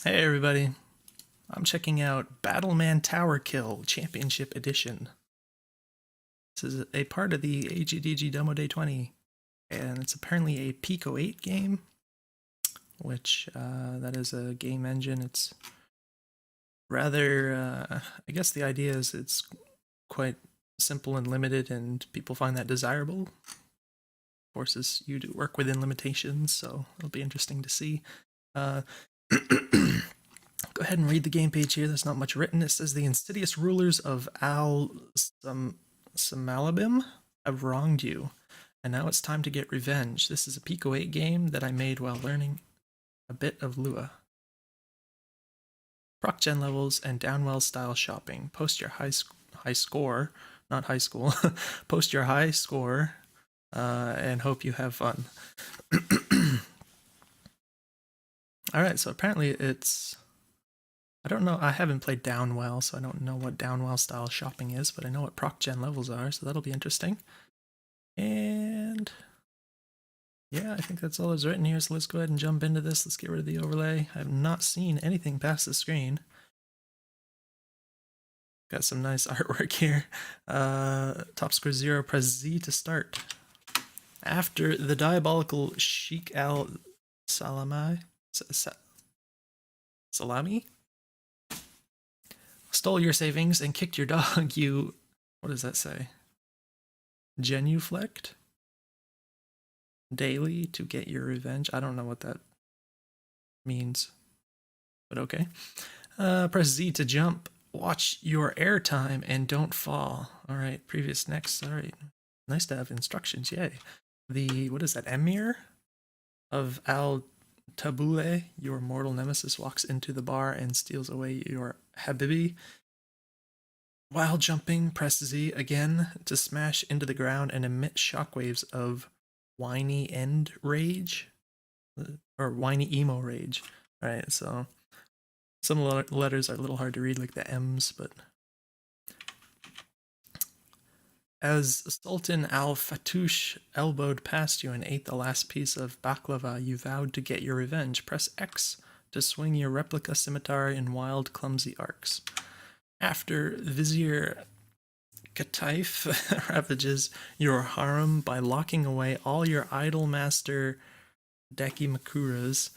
Hey everybody, I'm checking out Battleman Towerkill Championship Edition. This is a part of the AGDG Demo Day 20, and it's apparently a Pico 8 game, which that is a game engine. It's rather, I guess the idea is it's quite simple and limited, and people find that desirable. Forces you to work within limitations, so it'll be interesting to see. Go ahead and read the game page here. There's not much written. It says the insidious rulers of Samalabim have wronged you, and now it's time to get revenge. This is a Pico 8 game that I made while learning a bit of Lua. Proc gen levels and downwell style shopping. Post your high score, not high school. Post your high score and hope you have fun. Alright, so apparently it's... I don't know, I haven't played downwell, so I don't know what downwell style shopping is, but I know what proc gen levels are, so that'll be interesting. And yeah, I think that's all that's written here, so let's go ahead and jump into this. Let's get rid of the overlay. I have not seen anything past the screen. Got some nice artwork here. Top score 0, press Z to start. After the diabolical Sheikh al-Salami stole your savings and kicked your dog, you... What does that say? Genuflect? Daily to get your revenge? I don't know what that means, but okay. Press Z to jump. Watch your airtime and don't fall. Alright, previous next. Alright. Nice to have instructions, yay. The, what is that, Emir of Al-Tabule, your mortal nemesis, walks into the bar and steals away your Habibi. While jumping, press Z again to smash into the ground and emit shockwaves of whiny end rage, or whiny emo rage. Alright, so some letters are a little hard to read, like the M's, but... As Sultan al-Fatoush elbowed past you and ate the last piece of baklava, you vowed to get your revenge. Press X to swing your replica scimitar in wild, clumsy arcs. After Vizier Kataif ravages your harem by locking away all your idol master Dakimakuras,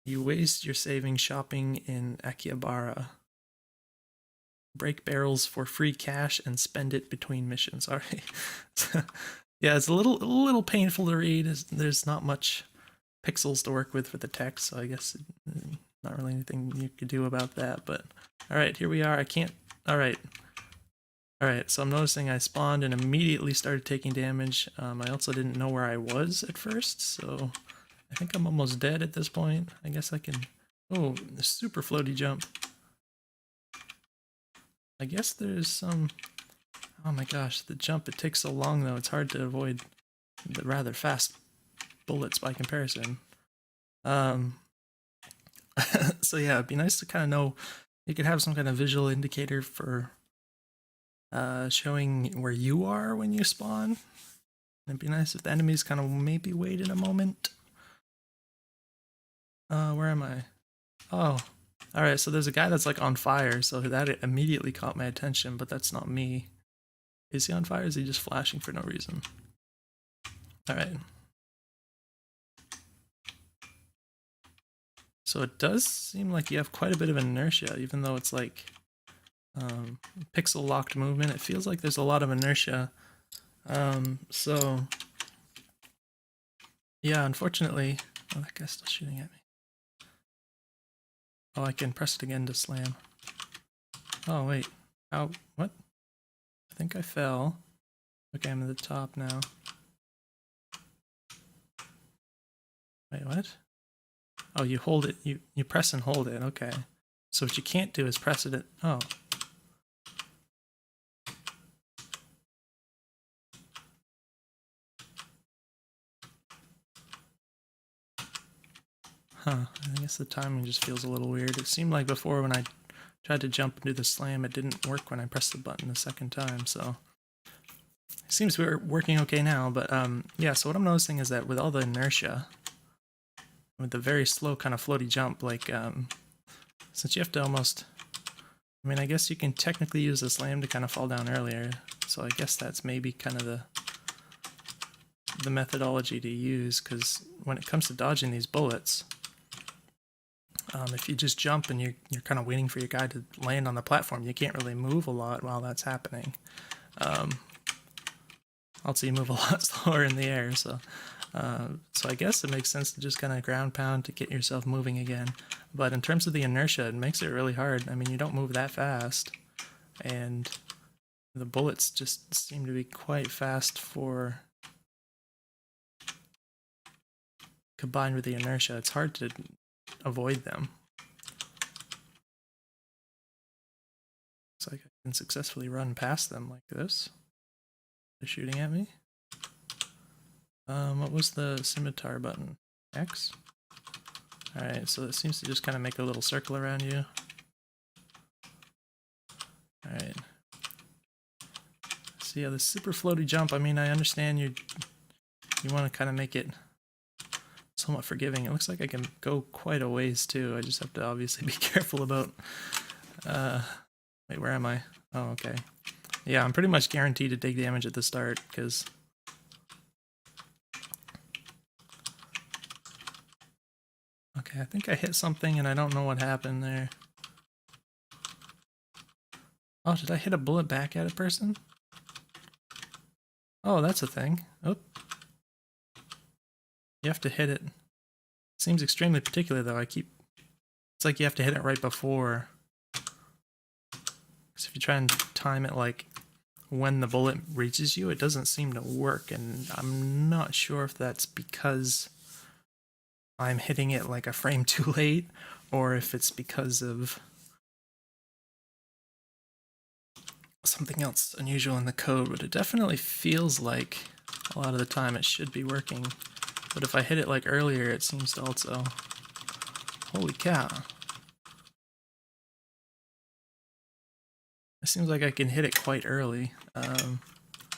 you waste your savings shopping in Akihabara. Break barrels for free cash and spend it between missions. All right. Yeah, it's a little painful to read. There's not much pixels to work with for the text, so I guess not really anything you could do about that. But all right, here we are. I can't. All right. So I'm noticing I spawned and immediately started taking damage. I also didn't know where I was at first, so I think I'm almost dead at this point. I guess I can... Oh, the super floaty jump. I guess there's some... Oh my gosh, the jump, it takes so long though, it's hard to avoid the rather fast bullets by comparison. So yeah, it'd be nice to kind of know, you could have some kind of visual indicator for showing where you are when you spawn. It'd be nice if the enemies kind of maybe waited a moment. Where am I? Oh. Alright, so there's a guy that's like on fire, so that immediately caught my attention, but that's not me. Is he on fire, or is he just flashing for no reason? Alright. So it does seem like you have quite a bit of inertia, even though it's like pixel-locked movement. It feels like there's a lot of inertia. So... Yeah, unfortunately... Oh, that guy's still shooting at me. Oh, I can press it again to slam. Oh, wait. How? What? I think I fell. Okay, I'm at the top now. Wait, what? Oh, you hold it. You press and hold it. Okay. So what you can't do is press it at... Oh. Huh. I guess the timing just feels a little weird. It seemed like before when I tried to jump and do the slam, it didn't work when I pressed the button the second time, so... It seems we're working okay now, but yeah, so what I'm noticing is that with all the inertia, with the very slow kind of floaty jump, like since you have to almost, I mean, I guess you can technically use the slam to kind of fall down earlier, so I guess that's maybe kind of the methodology to use, because when it comes to dodging these bullets, if you just jump and you're kind of waiting for your guy to land on the platform, you can't really move a lot while that's happening. Also, you move a lot slower in the air, so I guess it makes sense to just kind of ground pound to get yourself moving again. But in terms of the inertia, it makes it really hard. I mean, you don't move that fast, and the bullets just seem to be quite fast for combined with the inertia. It's hard to avoid them. It's like I can successfully run past them like this. They're shooting at me. What was the scimitar button? X? Alright, so it seems to just kind of make a little circle around you. Alright. So yeah, the super floaty jump, I mean, I understand you want to kind of make it somewhat forgiving. It looks like I can go quite a ways too. I just have to obviously be careful about... wait, where am I? Oh, okay. Yeah, I'm pretty much guaranteed to take damage at the start, because... Okay, I think I hit something and I don't know what happened there. Oh, did I hit a bullet back at a person? Oh, that's a thing. Oh. You have to hit it. Seems extremely particular though. It's like you have to hit it right before. Because if you try and time it like when the bullet reaches you, it doesn't seem to work, and I'm not sure if that's because I'm hitting it like a frame too late, or if it's because of something else unusual in the code, but it definitely feels like a lot of the time it should be working. But if I hit it like earlier, it seems to also... Holy cow. It seems like I can hit it quite early.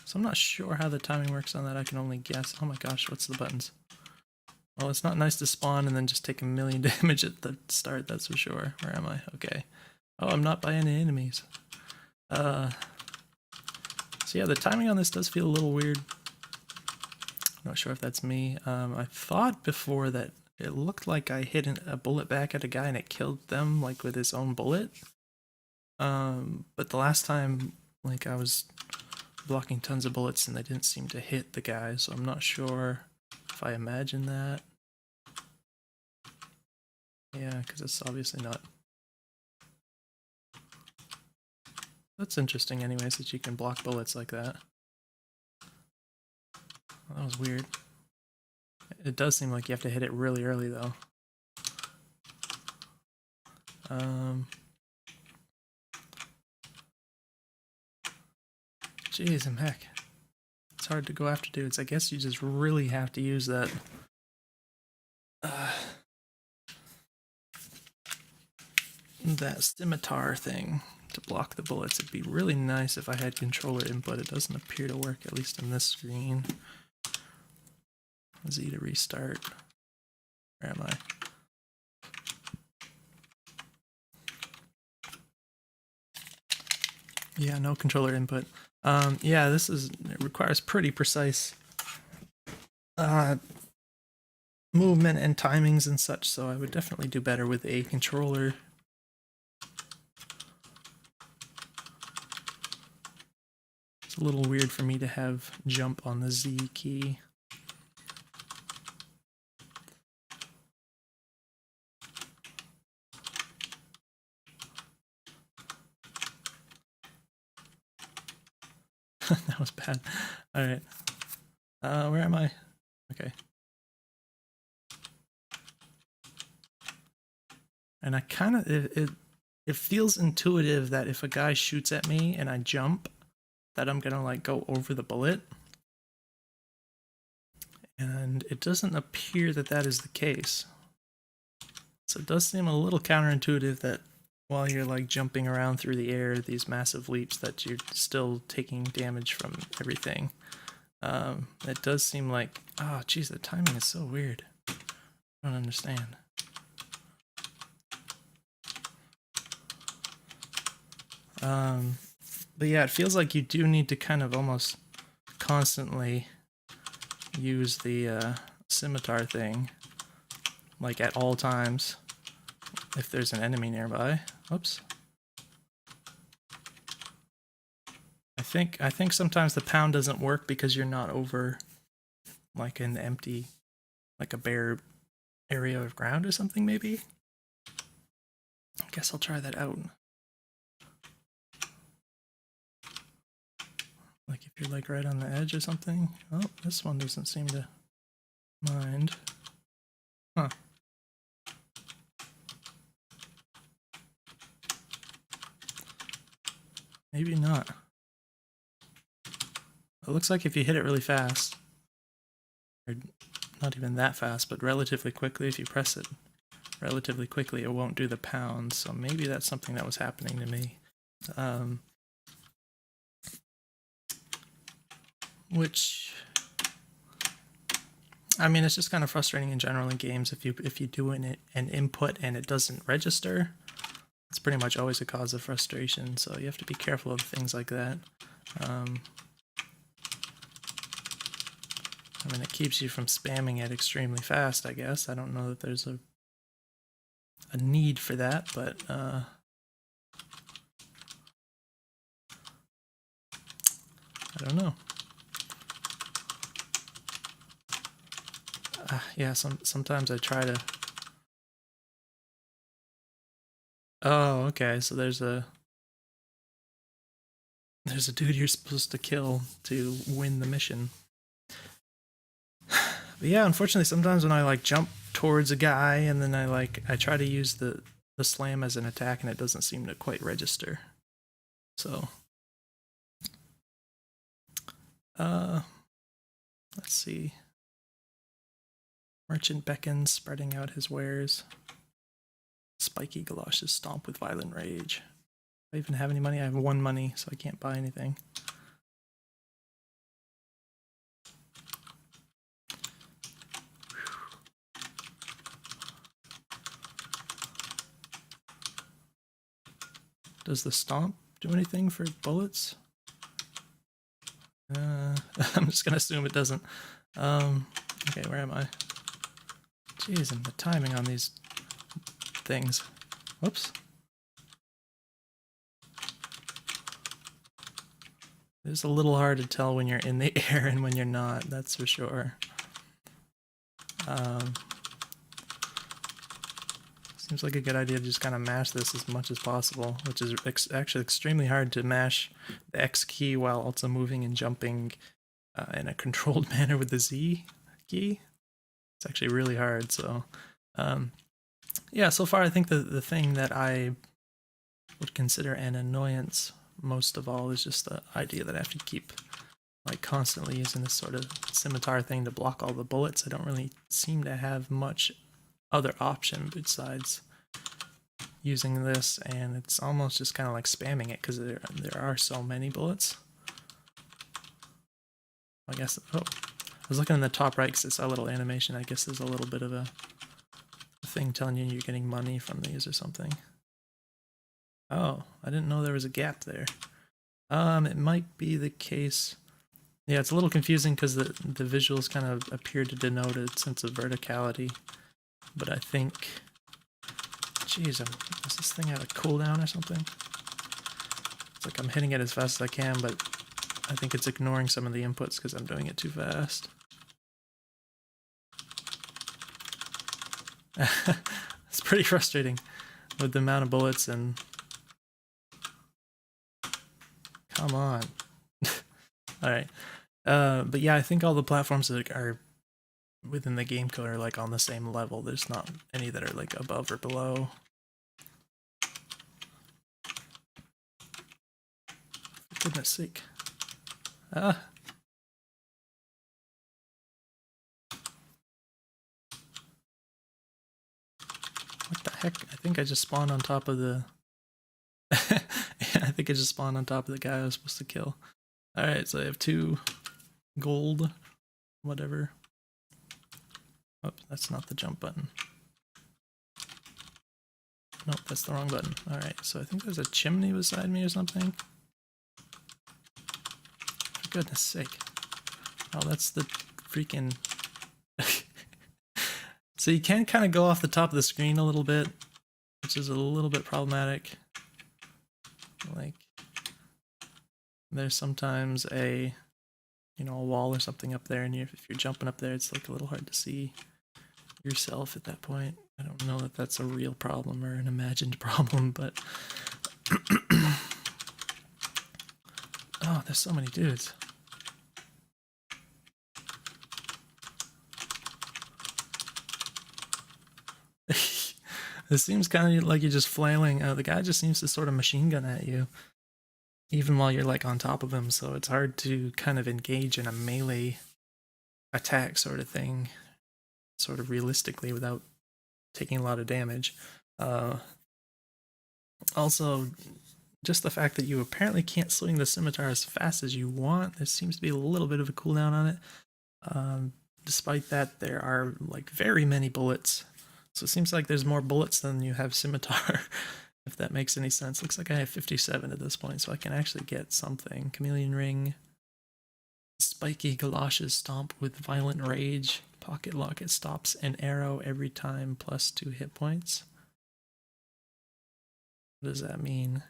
So I'm not sure how the timing works on that. I can only guess. Oh my gosh, what's the buttons? Well, it's not nice to spawn and then just take a million damage at the start, that's for sure. Where am I? Okay. Oh, I'm not by any enemies. So yeah, the timing on this does feel a little weird. Not sure if that's me. I thought before that it looked like I hit a bullet back at a guy and it killed them, like with his own bullet. But the last time, like, I was blocking tons of bullets and they didn't seem to hit the guy, so I'm not sure if I imagine that. Yeah, because it's obviously not. That's interesting anyways, that you can block bullets like that. Well, that was weird. It does seem like you have to hit it really early though. Jeez, and heck. It's hard to go after dudes. I guess you just really have to use that that scimitar thing to block the bullets. It'd be really nice if I had controller input. It doesn't appear to work, at least on this screen. Z to restart. Where am I? Yeah, no controller input. Yeah, it requires pretty precise movement and timings and such, so I would definitely do better with a controller. It's a little weird for me to have jump on the Z key. That was bad. Alright. Where am I? Okay. And I kind of... It feels intuitive that if a guy shoots at me and I jump, that I'm gonna like go over the bullet. And it doesn't appear that that is the case. So it does seem a little counterintuitive that while you're like jumping around through the air, these massive leaps, that you're still taking damage from everything. It does seem like, oh geez, the timing is so weird. I don't understand. But yeah, it feels like you do need to kind of almost constantly use the scimitar thing, like at all times, if there's an enemy nearby. Oops. I think sometimes the pound doesn't work because you're not over like an empty, like a bare area of ground or something maybe. I guess I'll try that out. Like if you're like right on the edge or something. Oh, this one doesn't seem to mind. Huh. Maybe not. It looks like if you hit it really fast, or not even that fast, but relatively quickly, if you press it relatively quickly, it won't do the pound. So maybe that's something that was happening to me. Which, I mean, it's just kind of frustrating in general in games if you do an input and it doesn't register. It's pretty much always a cause of frustration. So you have to be careful of things like that. I mean, it keeps you from spamming it extremely fast, I guess. I don't know that there's a need for that, but I don't know. Yeah, sometimes I try to... Oh, okay, so there's a dude you're supposed to kill to win the mission. But yeah, unfortunately, sometimes when I like jump towards a guy and then I try to use the slam as an attack and it doesn't seem to quite register. So, let's see. Merchant beckons, spreading out his wares. Spiky galoshes stomp with violent rage. Do I even have any money? I have 1 money, so I can't buy anything. Does the stomp do anything for bullets? I'm just gonna assume it doesn't. Okay, where am I? Jeez, and the timing on these things. Whoops. It's a little hard to tell when you're in the air and when you're not, that's for sure. Seems like a good idea to just kind of mash this as much as possible, which is actually extremely hard to mash the X key while also moving and jumping in a controlled manner with the Z key. It's actually really hard, so... yeah, so far I think the thing that I would consider an annoyance most of all is just the idea that I have to keep like constantly using this sort of scimitar thing to block all the bullets. I don't really seem to have much other option besides using this, and it's almost just kind of like spamming it because there are so many bullets. I guess, oh, I was looking in the top right because it's a little animation. I guess there's a little bit of a thing telling you you're getting money from these or something. Oh, I didn't know there was a gap there. It might be the case. Yeah, it's a little confusing because the visuals kind of appear to denote a sense of verticality, but I think... Jeez, does this thing have a cooldown or something? It's like I'm hitting it as fast as I can, but I think it's ignoring some of the inputs because I'm doing it too fast. It's pretty frustrating with the amount of bullets and... Come on. Alright. But yeah, I think all the platforms that are within the game code are like on the same level. There's not any that are like above or below. For goodness sake. Ah. What the heck? I think I just spawned on top of the... I think I just spawned on top of the guy I was supposed to kill. Alright, so I have 2 gold, whatever. Oh, that's not the jump button. Nope, that's the wrong button. Alright, so I think there's a chimney beside me or something. For goodness sake. Oh, that's the freaking... So you can kind of go off the top of the screen a little bit, which is a little bit problematic. Like, there's sometimes a, you know, a wall or something up there, and if you're jumping up there, it's like a little hard to see yourself at that point. I don't know that that's a real problem or an imagined problem, but... Oh, there's so many dudes. It seems kind of like you're just flailing. The guy just seems to sort of machine gun at you, even while you're like on top of him, so it's hard to kind of engage in a melee attack sort of thing, sort of realistically without taking a lot of damage. Also, just the fact that you apparently can't swing the scimitar as fast as you want, there seems to be a little bit of a cooldown on it. Despite that, there are like very many bullets. So it seems like there's more bullets than you have scimitar, if that makes any sense. Looks like I have 57 at this point, so I can actually get something. Chameleon ring, spiky galoshes stomp with violent rage, pocket locket stops an arrow every time plus 2 hit points. What does that mean?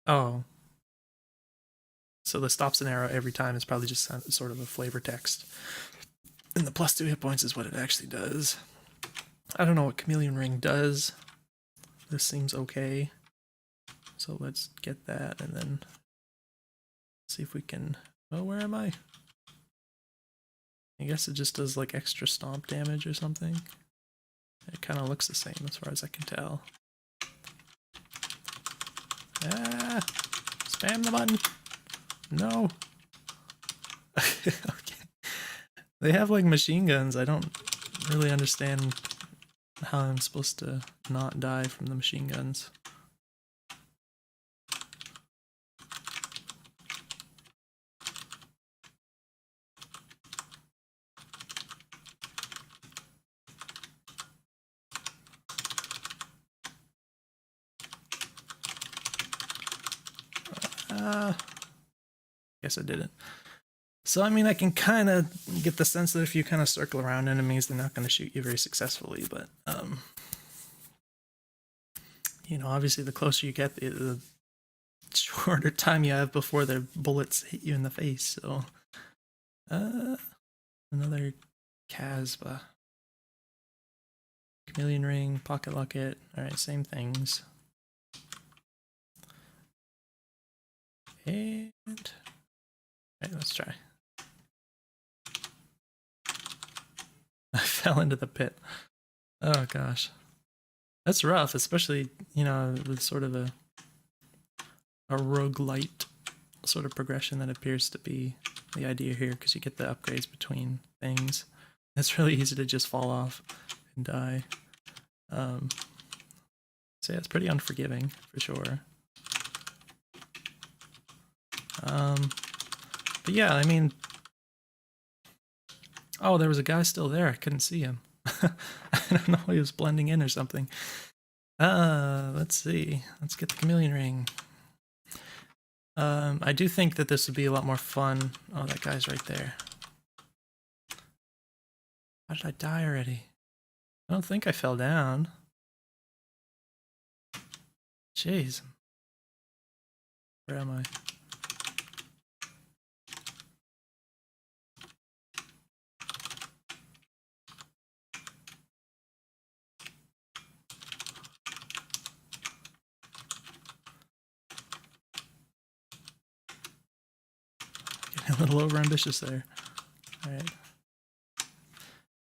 Oh. So the stops an arrow every time is probably just sort of a flavor text. And the plus 2 hit points is what it actually does. I don't know what Chameleon Ring does. This seems okay. So let's get that and then see if we can... Oh, where am I? I guess it just does like extra stomp damage or something. It kind of looks the same as far as I can tell. Ah! Spam the button! No! Okay. They have like machine guns. I don't really understand how I'm supposed to not die from the machine guns. Guess I didn't. So, I mean, I can kind of get the sense that if you kind of circle around enemies, they're not going to shoot you very successfully, but, you know, obviously the closer you get, the shorter time you have before their bullets hit you in the face, so... another Casbah. Chameleon Ring, Pocket Locket, alright, same things. And... Alright, let's try. I fell into the pit. Oh gosh. That's rough, especially, you know, with sort of a roguelite sort of progression that appears to be the idea here, because you get the upgrades between things. It's really easy to just fall off and die. So yeah, it's pretty unforgiving, for sure. But yeah, I mean... Oh, there was a guy still there. I couldn't see him. I don't know, he was blending in or something. Let's see. Let's get the Chameleon Ring. I do think that this would be a lot more fun. Oh, that guy's right there. How did I die already? I don't think I fell down. Jeez. Where am I? Getting a little overambitious there. Alright.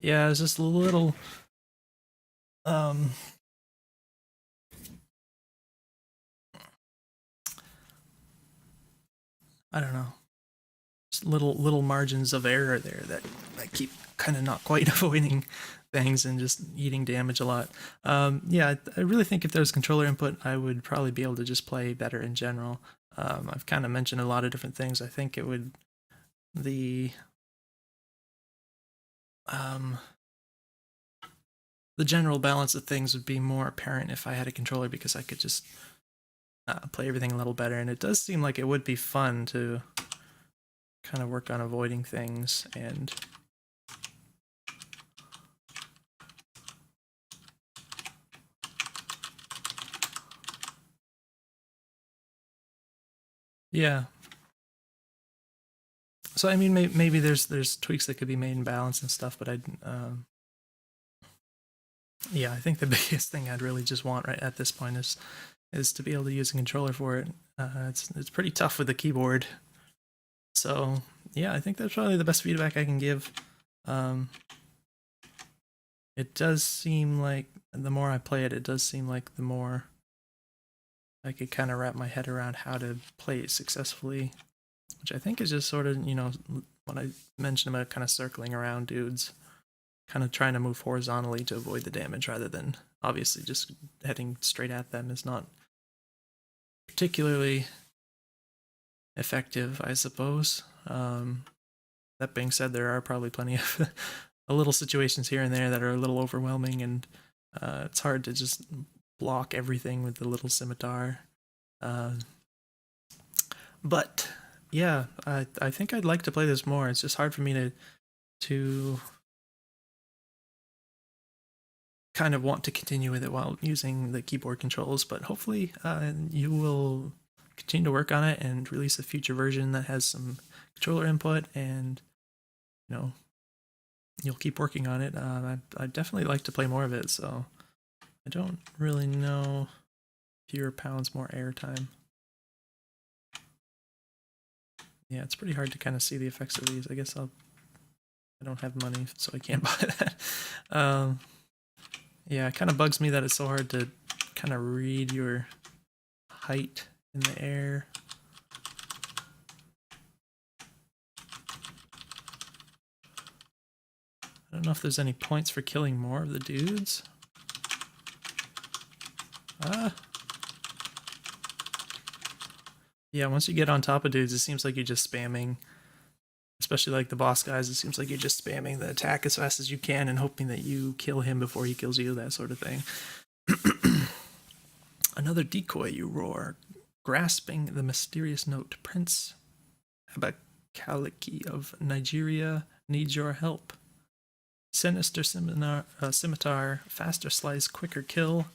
Yeah, it's just a little... I don't know. Just little margins of error there that I keep kind of not quite avoiding things and just eating damage a lot. Yeah, I really think if there was controller input, I would probably be able to just play better in general. I've kind of mentioned a lot of different things. I think it would... The the general balance of things would be more apparent if I had a controller, because I could just play everything a little better. And it does seem like it would be fun to kind of work on avoiding things and yeah. So I mean, maybe there's tweaks that could be made in balance and stuff, but yeah, I think the biggest thing I'd really just want right at this point is to be able to use a controller for it. It's pretty tough with the keyboard. So yeah, I think that's probably the best feedback I can give. It does seem like the more I play it, it does seem like the more I could kind of wrap my head around how to play it successfully, which I think is just sort of, you know, when I mentioned about kind of circling around dudes, kind of trying to move horizontally to avoid the damage rather than obviously just heading straight at them is not particularly effective, I suppose. That being said, there are probably plenty of little situations here and there that are a little overwhelming, and it's hard to just block everything with the little scimitar. But yeah, I think I'd like to play this more. It's just hard for me to kind of want to continue with it while using the keyboard controls, but hopefully you will continue to work on it and release a future version that has some controller input, and you know, you'll keep working on it. I'd definitely like to play more of it, so I don't really know. Fewer pounds, more airtime. Yeah, it's pretty hard to kind of see the effects of these. I guess I don't have money, so I can't buy that. Yeah, it kind of bugs me that it's so hard to kind of read your height in the air. I don't know if there's any points for killing more of the dudes. Yeah, once you get on top of dudes, it seems like you're just spamming, especially like the boss guys, it seems like you're just spamming the attack as fast as you can and hoping that you kill him before he kills you, that sort of thing. Another decoy, you roar, grasping the mysterious note. Prince Abakaliki of Nigeria needs your help. Sinister scimitar, faster slice, quicker kill.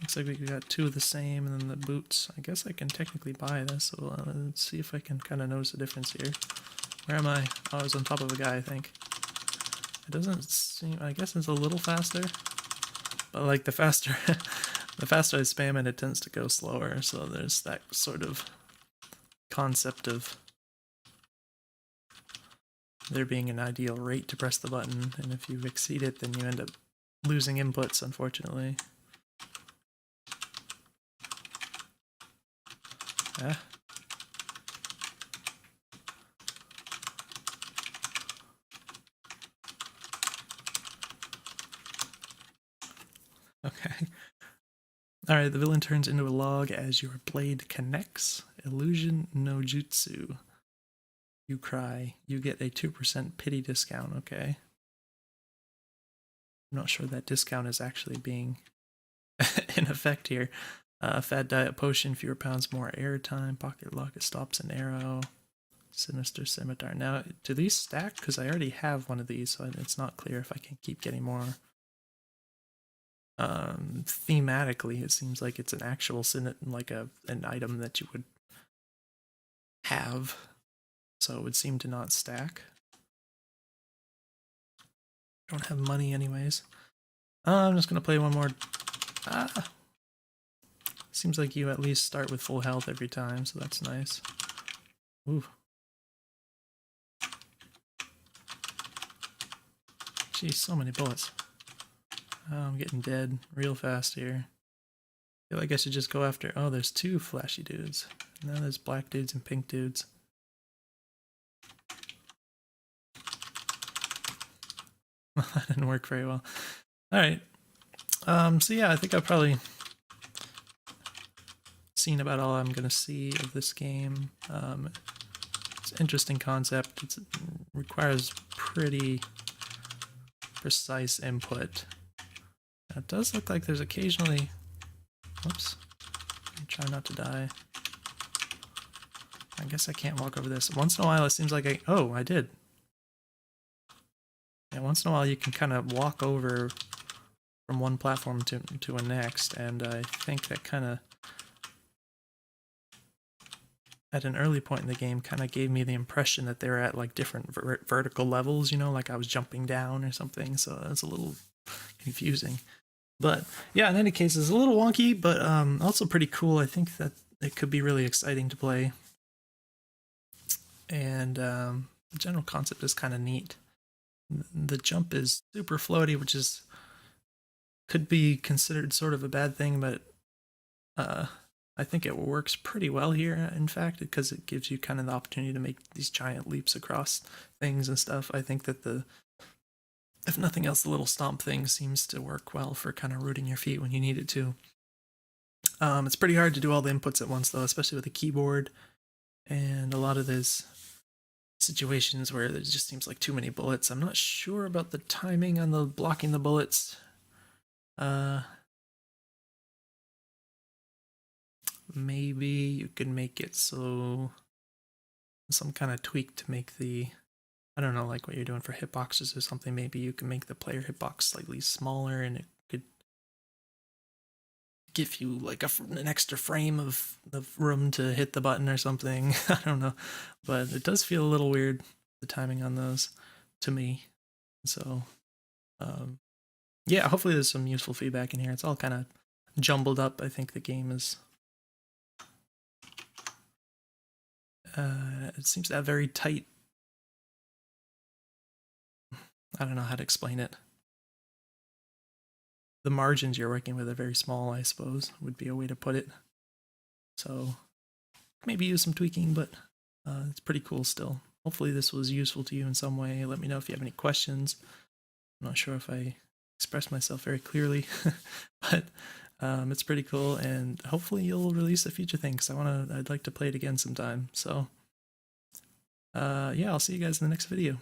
Looks like we got two of the same, and then the boots. I guess I can technically buy this, so let's see if I can kind of notice the difference here. Where am I? Oh, I was on top of a guy, I think. It doesn't seem, I guess it's a little faster, but like the faster the faster I spam it, it tends to go slower, so there's that sort of concept of there being an ideal rate to press the button, and if you exceed it, then you end up losing inputs, unfortunately. Ah. Okay. Alright, the villain turns into a log as your blade connects. Illusion no jutsu. You cry. You get a 2% pity discount, okay. I'm not sure that discount is actually being in effect here. Fat diet potion, fewer pounds, more airtime. Pocket locket stops an arrow. Sinister scimitar. Now, do these stack? Because I already have one of these, so it's not clear if I can keep getting more. Thematically, it seems like it's an actual like an item that you would have, so it would seem to not stack. Don't have money anyways. I'm just gonna play one more. Seems like you at least start with full health every time, so that's nice. Ooh. Jeez, so many bullets. Oh, I'm getting dead real fast here. I feel like I should just go after... Oh, there's two flashy dudes. Now there's black dudes and pink dudes. That didn't work very well. Alright. So yeah, I think I've probably seen about all I'm going to see of this game. It's an interesting concept. It requires pretty precise input. It does look like there's occasionally... Whoops. Try not to die. I guess I can't walk over this. Once in a while it seems like oh, I did. Yeah, once in a while you can kind of walk over from one platform to a next, and I think that kind of, at an early point in the game, kind of gave me the impression that they were at like different vertical levels, you know, like I was jumping down or something, so that's a little confusing. But yeah, in any case, it's a little wonky, but also pretty cool. I think that it could be really exciting to play, and the general concept is kind of neat. The jump is super floaty, which is could be considered sort of a bad thing, but I think it works pretty well here, in fact, because it gives you kind of the opportunity to make these giant leaps across things and stuff. I think that if nothing else, the little stomp thing seems to work well for kind of rooting your feet when you need it to. It's pretty hard to do all the inputs at once, though, especially with a keyboard, and a lot of those situations where there just seems like too many bullets. I'm not sure about the timing on the blocking the bullets. Maybe you can make it so some kind of tweak to make the, I don't know, like what you're doing for hitboxes or something. Maybe you can make the player hitbox slightly smaller, and it could give you like an extra frame of room to hit the button or something. I don't know, but it does feel a little weird, the timing on those, to me. So yeah, hopefully there's some useful feedback in here. It's all kind of jumbled up. I think the game is it seems to have very tight, I don't know how to explain it. The margins you're working with are very small, I suppose, would be a way to put it. So maybe use some tweaking, but it's pretty cool still. Hopefully this was useful to you in some way. Let me know if you have any questions. I'm not sure if I expressed myself very clearly, but it's pretty cool, and hopefully you'll release a future thing, because I'd like to play it again sometime. So yeah, I'll see you guys in the next video.